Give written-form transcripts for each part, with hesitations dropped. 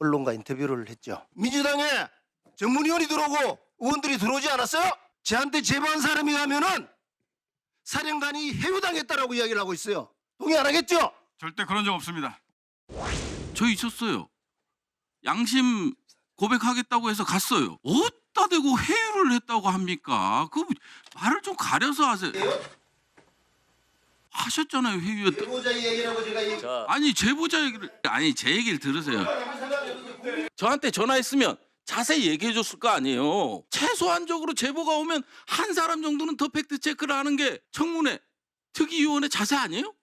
언론과 인터뷰를 했죠. 민주당에 전문위원이 들어오고 의원들이 들어오지 않았어요? 저한테 제보한 사람이 가면은 사령관이 해유당했다라고 이야기를 하고 있어요. 동의 안 하겠죠? 절대 그런 적 없습니다. 저 있었어요. 양심 고백하겠다고 해서 갔어요. 어디다 대고 회유를 했다고 합니까? 그 말을 좀 가려서 하세요. 하셨잖아요, 회유했다. 제보자 이야기라고 제가 아니 제보자 얘기를 아니 제 얘기를 들으세요. 저한테 전화했으면 자세히 얘기해 줬을 거 아니에요. 최소한적으로 제보가 오면 한 사람 정도는 더 팩트 체크를 하는 게 청문회 특위위원회 자세 아니에요?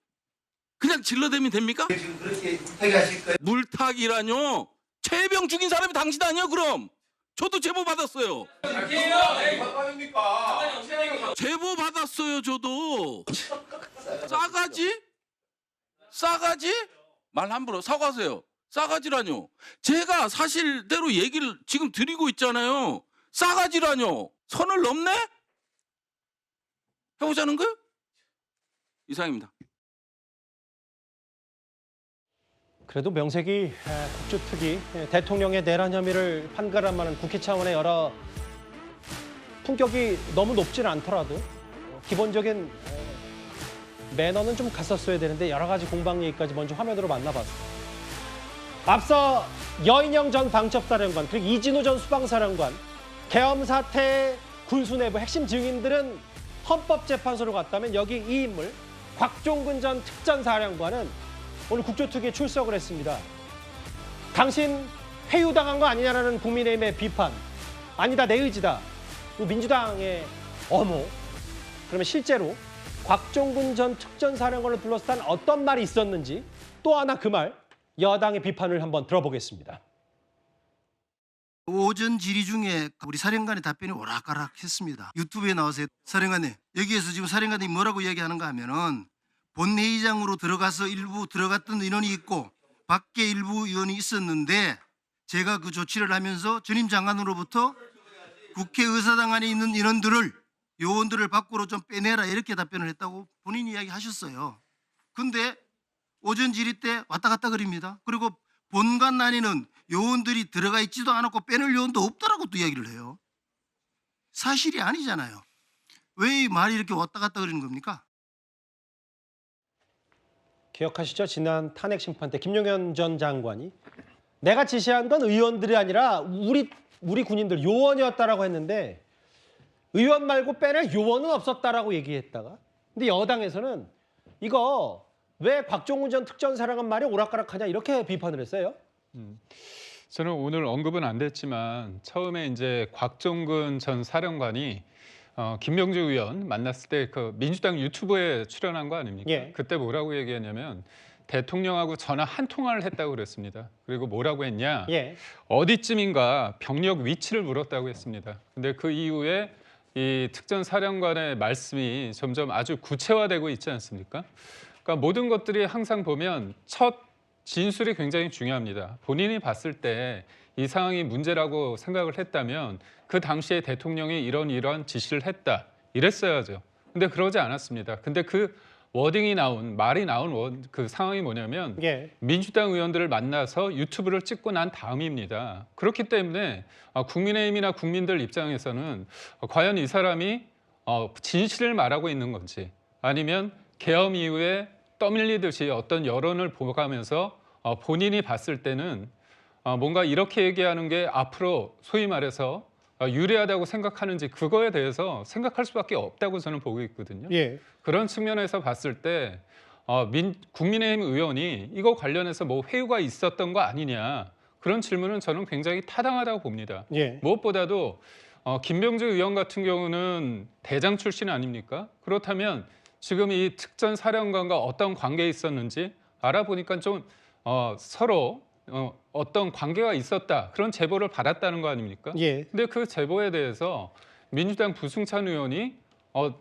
그냥 질러대면 됩니까? 지금 그렇게 물타기하실 거예요? 물타기라뇨. 최혜병 죽인 사람이 당신 아니에요? 그럼 저도 제보 받았어요. 제보 받았어요. 저도. 싸가지? 말 함부로 사과하세요. 싸가지라뇨. 제가 사실대로 얘기를 지금 드리고 있잖아요. 싸가지라뇨. 선을 넘네? 해보자는 거요? 이상입니다. 그래도 명색이 국주특위 대통령의 내란 혐의를 판가름하는 국회 차원의 여러 품격이 너무 높지는 않더라도 기본적인 매너는 좀 갔었어야 되는데 여러 가지 공방 얘기까지 먼저 화면으로 만나봤습니다. 앞서 여인영 전 방첩사령관 그리고 이진우 전 수방사령관 계엄 사태 군수 내부 핵심 증인들은 헌법재판소로 갔다면 여기 이 인물 곽종근 전 특전사령관은 오늘 국조특위에 출석을 했습니다. 당신 회유당한 거 아니냐라는 국민의힘의 비판. 아니다, 내 의지다. 민주당의 엄호. 그러면 실제로 곽종근 전 특전사령관을 불러서 단 어떤 말이 있었는지 또 하나 그 말, 여당의 비판을 한번 들어보겠습니다. 오전 질의 중에 우리 사령관의 답변이 오락가락했습니다. 유튜브에 나와서 사령관님, 여기에서 지금 사령관이 뭐라고 이야기하는가 하면은 본회의장으로 들어가서 일부 들어갔던 인원이 있고 밖에 일부 의원이 있었는데 제가 그 조치를 하면서 전임 장관으로부터 국회의사당 안에 있는 인원들을 요원들을 밖으로 좀 빼내라 이렇게 답변을 했다고 본인이 이야기하셨어요. 근데 오전 질의 때 왔다 갔다 그립니다. 그리고 본관 안에는 요원들이 들어가 있지도 않았고 빼낼 요원도 없다라고 또 이야기를 해요. 사실이 아니잖아요. 왜 이 말이 이렇게 왔다 갔다 그러는 겁니까? 기억하시죠? 지난 탄핵 심판 때 김용현 전 장관이 내가 지시한 건 의원들이 아니라 우리 군인들 요원이었다라고 했는데 의원 말고 빼낼 요원은 없었다라고 얘기했다가 근데 여당에서는 이거 왜 곽종근 전 특전사령관 말이 오락가락하냐 이렇게 비판을 했어요. 저는 오늘 언급은 안 됐지만 처음에 이제 곽종근 전 사령관이 김명주 의원 만났을 때 그 민주당 유튜브에 출연한 거 아닙니까? 예. 그때 뭐라고 얘기했냐면 대통령하고 전화 한 통화를 했다고 그랬습니다. 그리고 뭐라고 했냐? 예. 어디쯤인가 병력 위치를 물었다고 했습니다. 근데 그 이후에 이 특전사령관의 말씀이 점점 아주 구체화되고 있지 않습니까? 그러니까 모든 것들이 항상 보면 첫 진술이 굉장히 중요합니다. 본인이 봤을 때 이 상황이 문제라고 생각을 했다면 그 당시에 대통령이 이런 지시를 했다 이랬어야죠. 근데 그러지 않았습니다. 근데 그 말이 나온 그 상황이 뭐냐면 예. 민주당 의원들을 만나서 유튜브를 찍고 난 다음입니다. 그렇기 때문에 국민의힘이나 국민들 입장에서는 과연 이 사람이 진실을 말하고 있는 건지 아니면 계엄 이후에 떠밀리듯이 어떤 여론을 보가면서 본인이 봤을 때는 뭔가 이렇게 얘기하는 게 앞으로 소위 말해서 유리하다고 생각하는지 그거에 대해서 생각할 수밖에 없다고 저는 보고 있거든요. 예. 그런 측면에서 봤을 때 국민의힘 의원이 이거 관련해서 뭐 회유가 있었던 거 아니냐 그런 질문은 저는 굉장히 타당하다고 봅니다. 예. 무엇보다도 김병주 의원 같은 경우는 대장 출신 아닙니까? 그렇다면 지금 이 특전사령관과 어떤 관계에 있었는지 알아보니까 좀 서로 어떤 관계가 있었다 그런 제보를 받았다는 거 아닙니까? 예. 근데 그 제보에 대해서 민주당 부승찬 의원이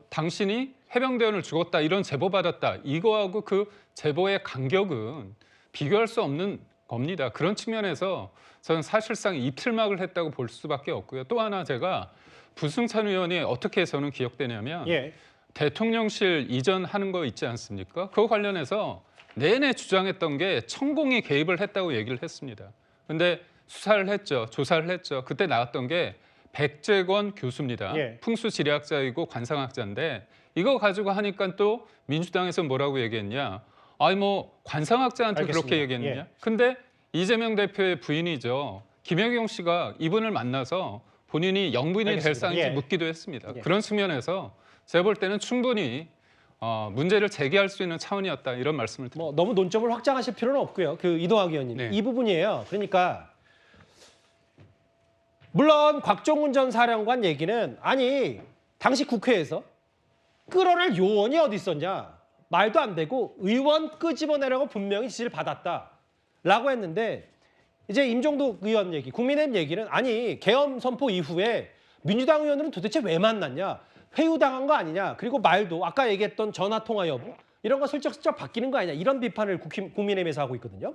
당신이 해병대원을 죽었다 이런 제보 받았다 이거하고 그 제보의 간격은 비교할 수 없는 겁니다. 그런 측면에서 저는 사실상 이틀막을 했다고 볼 수밖에 없고요. 또 하나 제가 부승찬 의원이 어떻게 저는 기억되냐면 예. 대통령실 이전하는 거 있지 않습니까? 그거 관련해서 내내 주장했던 게 천공이 개입을 했다고 얘기를 했습니다. 근데 수사를 했죠. 조사를 했죠. 그때 나왔던 게 백재권 교수입니다. 예. 풍수지리학자이고 관상학자인데 이거 가지고 하니까 또 민주당에서 뭐라고 얘기했냐. 아니 뭐 관상학자한테 알겠습니다. 그렇게 얘기했느냐. 예. 근데 이재명 대표의 부인이죠. 김혜경 씨가 이분을 만나서 본인이 영부인이 될 알겠습니다. 상인지 예. 묻기도 했습니다. 예. 그런 측면에서 제가 볼 때는 충분히 문제를 제기할 수 있는 차원이었다 이런 말씀을 드립니다. 뭐 너무 논점을 확장하실 필요는 없고요. 그 이동학 의원님 네. 이 부분이에요. 그러니까 물론 곽종훈 전 사령관 얘기는 아니 당시 국회에서 끌어낼 요원이 어디 있었냐 말도 안 되고 의원 끄집어내라고 분명히 지시를 받았다라고 했는데 이제 임종독 의원 얘기, 국민의힘 얘기는 아니 계엄 선포 이후에 민주당 의원들은 도대체 왜 만났냐 회유당한 거 아니냐 그리고 말도 아까 얘기했던 전화 통화 여부 이런 거 슬쩍슬쩍 바뀌는 거 아니냐 이런 비판을 국민의힘에서 하고 있거든요.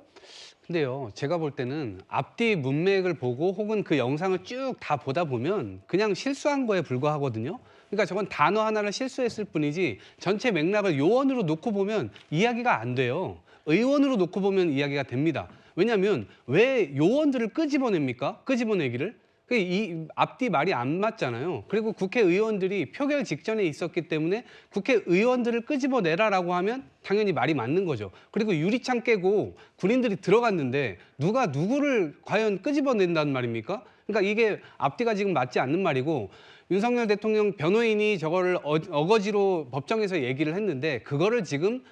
근데요, 제가 볼 때는 앞뒤 문맥을 보고 혹은 그 영상을 쭉 다 보다 보면 그냥 실수한 거에 불과하거든요. 그러니까 저건 단어 하나를 실수했을 뿐이지 전체 맥락을 요원으로 놓고 보면 이야기가 안 돼요. 의원으로 놓고 보면 이야기가 됩니다. 왜냐하면 왜 요원들을 끄집어냅니까? 끄집어내기를? 이 앞뒤 말이 안 맞잖아요. 그리고 국회의원들이 표결 직전에 있었기 때문에 국회의원들을 끄집어내라라고 하면 당연히 말이 맞는 거죠. 그리고 유리창 깨고 군인들이 들어갔는데 누가 누구를 과연 끄집어낸다는 말입니까? 그러니까 이게 앞뒤가 지금 맞지 않는 말이고 윤석열 대통령 변호인이 저거를 어거지로 법정에서 얘기를 했는데 그거를 지금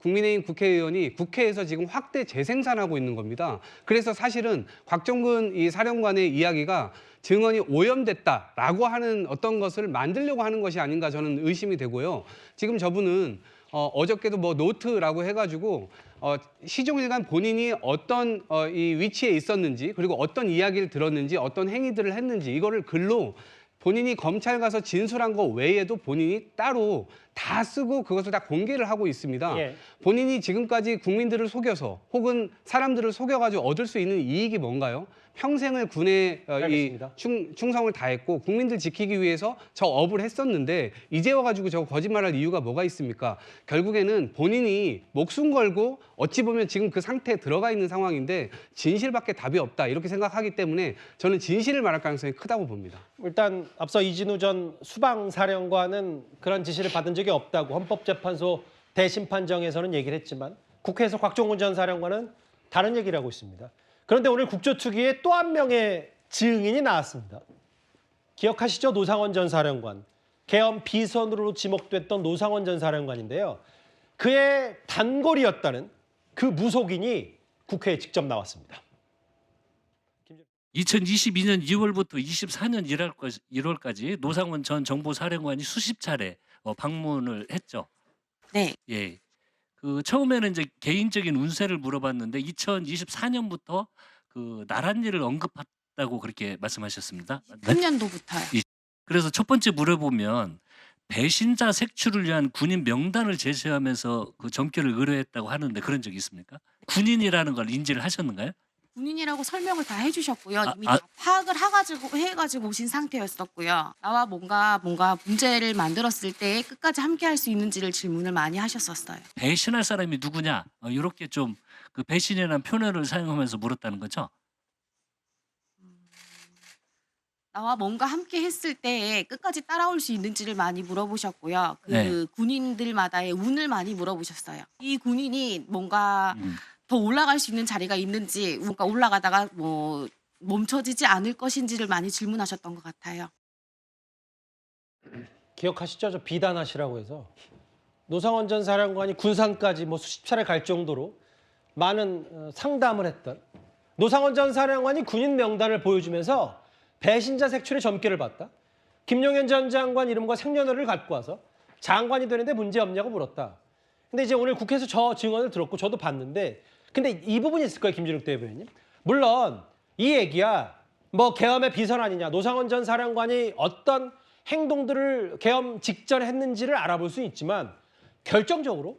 국민의힘 국회의원이 국회에서 지금 확대 재생산하고 있는 겁니다. 그래서 사실은 곽종근 이 사령관의 이야기가 증언이 오염됐다라고 하는 어떤 것을 만들려고 하는 것이 아닌가 저는 의심이 되고요. 지금 저분은 어저께도 뭐 노트라고 해가지고 시종일관 본인이 어떤 이 위치에 있었는지 그리고 어떤 이야기를 들었는지 어떤 행위들을 했는지 이거를 글로 본인이 검찰 가서 진술한 거 외에도 본인이 따로 다 쓰고 그것을 다 공개를 하고 있습니다. 예. 본인이 지금까지 국민들을 속여서 혹은 사람들을 속여가지고 얻을 수 있는 이익이 뭔가요? 평생을 군에 알겠습니다. 충성을 다했고 국민들 지키기 위해서 저 업을 했었는데 이제 와가지고 저 거짓말할 이유가 뭐가 있습니까? 결국에는 본인이 목숨 걸고 어찌 보면 지금 그 상태에 들어가 있는 상황인데 진실밖에 답이 없다 이렇게 생각하기 때문에 저는 진실을 말할 가능성이 크다고 봅니다. 일단 앞서 이진우 전 수방사령관은 그런 지시를 받은 적이 없다고 헌법재판소 대심판정에서는 얘기를 했지만 국회에서 곽종훈 전 사령관은 다른 얘기를 하고 있습니다. 그런데 오늘 국조특위에 또 한 명의 증인이 나왔습니다. 기억하시죠? 노상원 전 사령관. 계엄 비선으로 지목됐던 노상원 전 사령관인데요. 그의 단골이었다는 그 무속인이 국회에 직접 나왔습니다. 2022년 2월부터 24년 1월까지 노상원 전 정보사령관이 수십 차례 방문을 했죠. 네. 예. 그 처음에는 이제 개인적인 운세를 물어봤는데 2024년부터 그 나란 일을 언급했다고 그렇게 말씀하셨습니다. 네? 3년도부터요. 그래서 첫 번째 물어보면 배신자 색출을 위한 군인 명단을 제시하면서 그 점괘를 의뢰했다고 하는데 그런 적이 있습니까? 군인이라는 걸 인지를 하셨는가요? 군인이라고 설명을 다 해주셨고요. 아, 이미 아. 다 파악을 해가지고 오신 상태였었고요. 나와 뭔가 문제를 만들었을 때 끝까지 함께할 수 있는지를 질문을 많이 하셨었어요. 배신할 사람이 누구냐? 이렇게 좀 그 배신이라는 표현을 사용하면서 물었다는 거죠. 나와 뭔가 함께 했을 때 끝까지 따라올 수 있는지를 많이 물어보셨고요. 그 네. 군인들마다의 운을 많이 물어보셨어요. 이 군인이 뭔가 음. 더 올라갈 수 있는 자리가 있는지, 뭔가 올라가다가 뭐 멈춰지지 않을 것인지를 많이 질문하셨던 것 같아요. 기억하시죠? 저 비단하시라고 해서 노상원 전 사령관이 군산까지 뭐 수십 차례 갈 정도로 많은 상담을 했던 노상원 전 사령관이 군인 명단을 보여주면서 배신자 색출의 점괘를 받다. 김용현 전 장관 이름과 생년월일을 갖고 와서 장관이 되는데 문제 없냐고 물었다. 근데 이제 오늘 국회에서 저 증언을 들었고 저도 봤는데 근데 이 부분이 있을 거예요, 김준욱 대변인. 물론 이 얘기야 뭐 계엄의 비선 아니냐, 노상원 전 사령관이 어떤 행동들을 계엄 직전에 했는지를 알아볼 수 있지만 결정적으로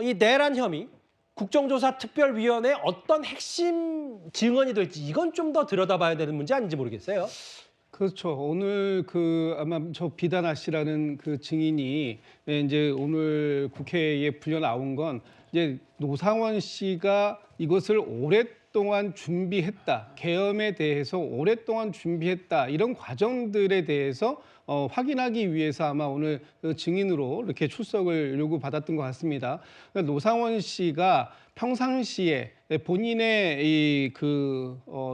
이 내란 혐의 국정조사특별위원회의 어떤 핵심 증언이 될지 이건 좀 더 들여다봐야 되는 문제 아닌지 모르겠어요. 그렇죠. 오늘 아마 저 비다나 씨라는 그 증인이 이제 오늘 국회에 불려 나온 건 이제 노상원 씨가 이것을 오랫동안 준비했다. 계엄에 대해서 오랫동안 준비했다. 이런 과정들에 대해서 확인하기 위해서 아마 오늘 증인으로 이렇게 출석을 요구받았던 것 같습니다. 그러니까 노상원 씨가 평상시에 본인의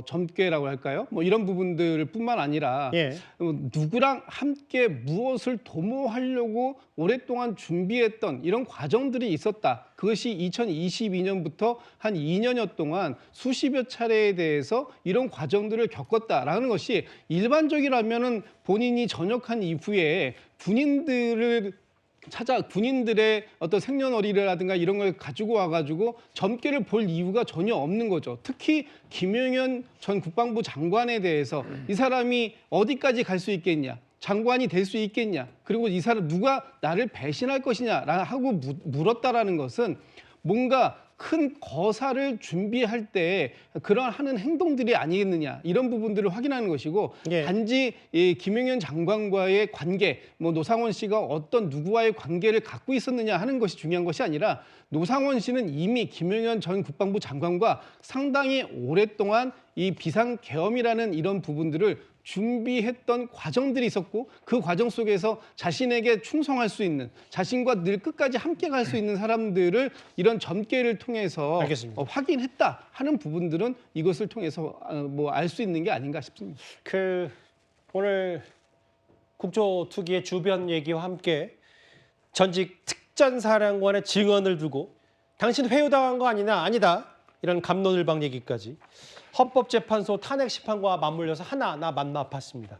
점괘라고 할까요? 뭐 이런 부분들뿐만 아니라 예. 누구랑 함께 무엇을 도모하려고 오랫동안 준비했던 이런 과정들이 있었다. 그것이 2022년부터 한 2년여 동안 수십여 차례에 대해서 이런 과정들을 겪었다라는 것이 일반적이라면은 본인이 전역한 이후에 군인들의 어떤 생년월일이라든가 이런 걸 가지고 와가지고 점괘를 볼 이유가 전혀 없는 거죠. 특히 김용현 전 국방부 장관에 대해서 이 사람이 어디까지 갈 수 있겠냐, 장관이 될 수 있겠냐, 그리고 이 사람 누가 나를 배신할 것이냐 하고 물었다라는 것은 뭔가 큰 거사를 준비할 때 그런 하는 행동들이 아니겠느냐, 이런 부분들을 확인하는 것이고, 예. 단지 이 김용현 장관과의 관계, 뭐 노상원 씨가 어떤 누구와의 관계를 갖고 있었느냐 하는 것이 중요한 것이 아니라, 노상원 씨는 이미 김용현 전 국방부 장관과 상당히 오랫동안 이 비상계엄이라는 이런 부분들을 준비했던 과정들이 있었고, 그 과정 속에서 자신에게 충성할 수 있는, 자신과 늘 끝까지 함께 갈 수 있는 사람들을 이런 점괘를 통해서 알겠습니다. 확인했다 하는 부분들은 이것을 통해서 뭐 알 수 있는 게 아닌가 싶습니다. 오늘 국조투기의 주변 얘기와 함께 전직 특전사령관의 증언을 두고 당신 회유당한 거 아니다, 이런 갑론을박 얘기까지 헌법재판소 탄핵 심판과 맞물려서 하나하나 만나봤습니다.